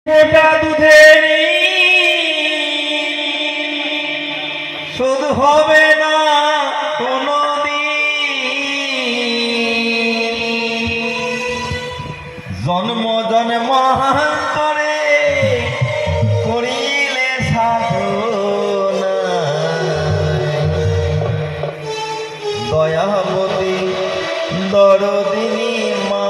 ফোঁটা দুধেরই শোধ হবে না কোনো জন্ম জন্মান্তরে করিলে সাধনা দয়াবতী দরদিনী মা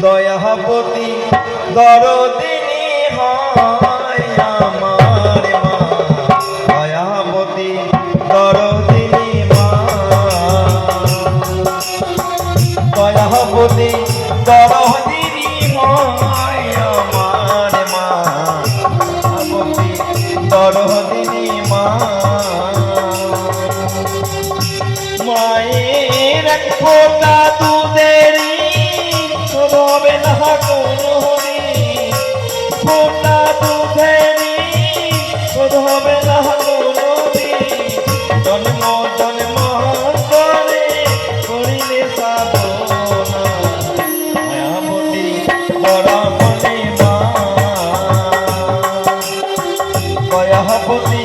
দয়াবতী দরদিনী হয় আমার মা দয়াবতী দরদিনী মা দয়াবতী দরদিনী হয় আমার মা দয়াবতী দরদিনী মা মায়ের এক ফোঁটা দুধেরই শোধ হবে না কোনো ঋণ ফোঁটা দুধেরই শোধ হবে না কোনো ঋণ জন্ম জন্মান্তরে করিলে সাধনা মায়াবতী বরাবরে মা দয়াবতী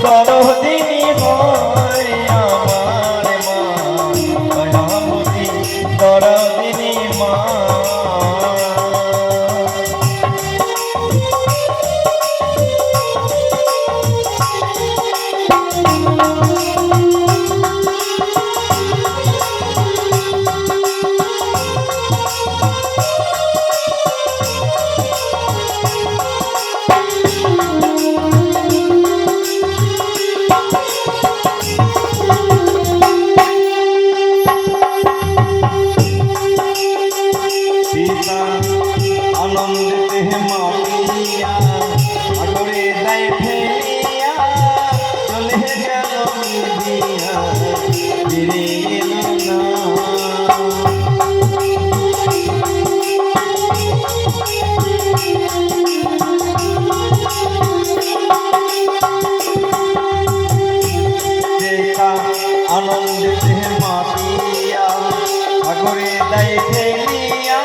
দরদিনী হয় আমার মা দয়াবতী দরদিনী মা আনন্দিতে মাতিয়া আগরে যাই ফেলিয়া চলে গেল দিয়া ফিরে এলো না আনন্দিতে মাতিয়া আগরে যাই ফেলিয়া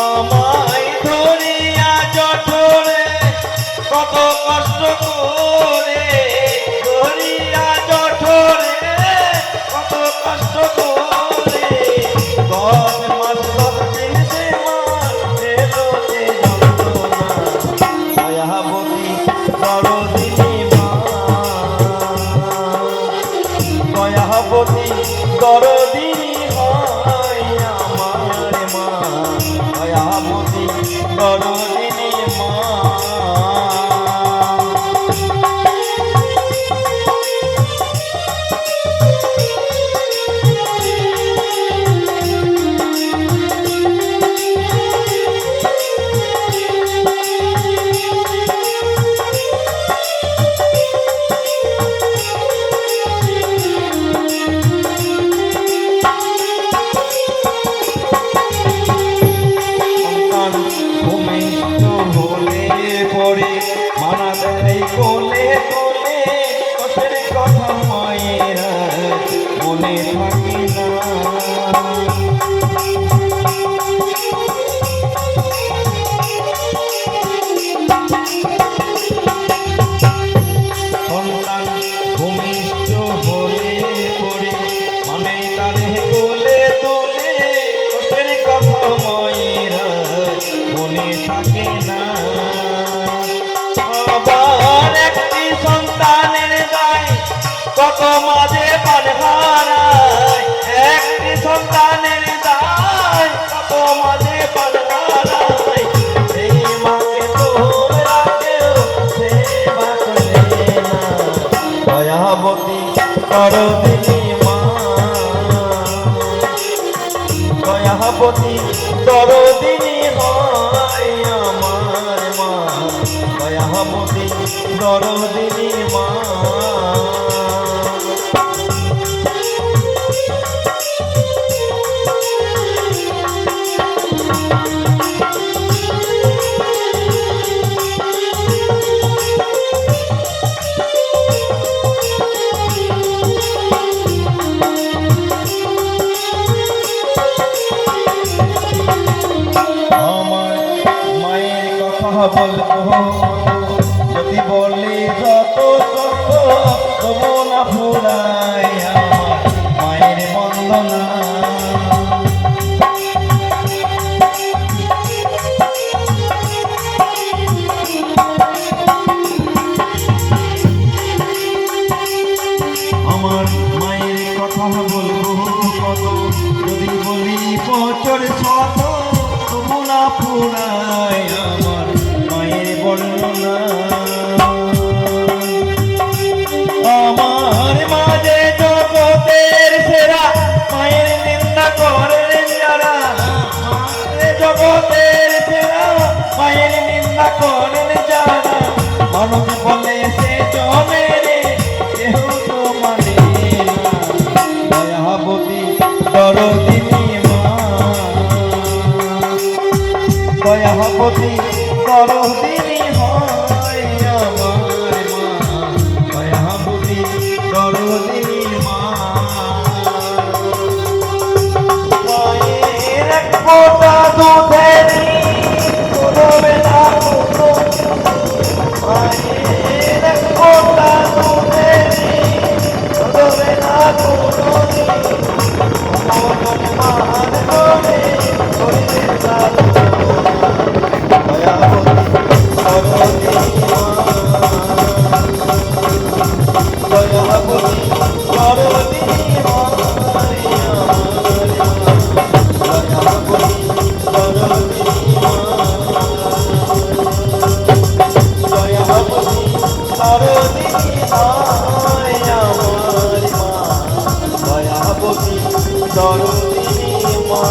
আমায় ধরিয়া জঠরে কত কষ্ট করে ধরিয়া জঠরে কত কষ্ট করে 10 মাস 10 দিন সে মা এলো যে যন্ত্রণা দয়াবতী দরদিনী মা দয়াবতী দরদিনী হয় আমার মা দয়াবতী দরদিনী মা মানা দেয় কোলে কোলে কষ্টের কথা মায়ের মনে থাকে না সন্তান ভূমিষ্ঠ হলে পরে মানে তারে কোলে তোলে কষ্টের কথা মায়ের মনে থাকে না আবার একটি সন্তানের দায় কত মাঝে পান হারায় একটি সন্তানের দায় কত মাঝে পান হারায় সেই মাকে তোমরা কেউ সেবা করে না দয়াবতী দরদিনী মা দয়াবতী দরদিনী হয় আমার মা দয়াবতী দরদিনী মা বলবো যদি বলি যত যত তবু না ফুরাই আমার মায়ের বন্দনা। আমার মায়ের কথা বলবো কত যদি বলি বছর শত তবু না ফুরাই আমার মায়ের বর্ণনা। আমার মাঝে জগতের সেরা মায়ের নিন্দা করেন যারা, জগতের সেরা মায়ের নিন্দা করেন যারা, মানুষ বলে সে জমে রে কেউ তো মানে না। দয়াবতী দরদিনী মা, দয়াবতী দরদিনী হয় আমার মা, দয়াবতী দরদিনী মা। মায়ের এক ফোঁটা দুধের কোনো বেলা কোনো, মায়ের এক ফোঁটা দুধের কোনো বেলা কোনো মান করে করিতে চালো। দয়াবতী দরদিনী মা, দয়াবতী দরদিনী মা, দয়াবতী দরদিনী মা আমার মা, দয়াবতী দরদিনী মা।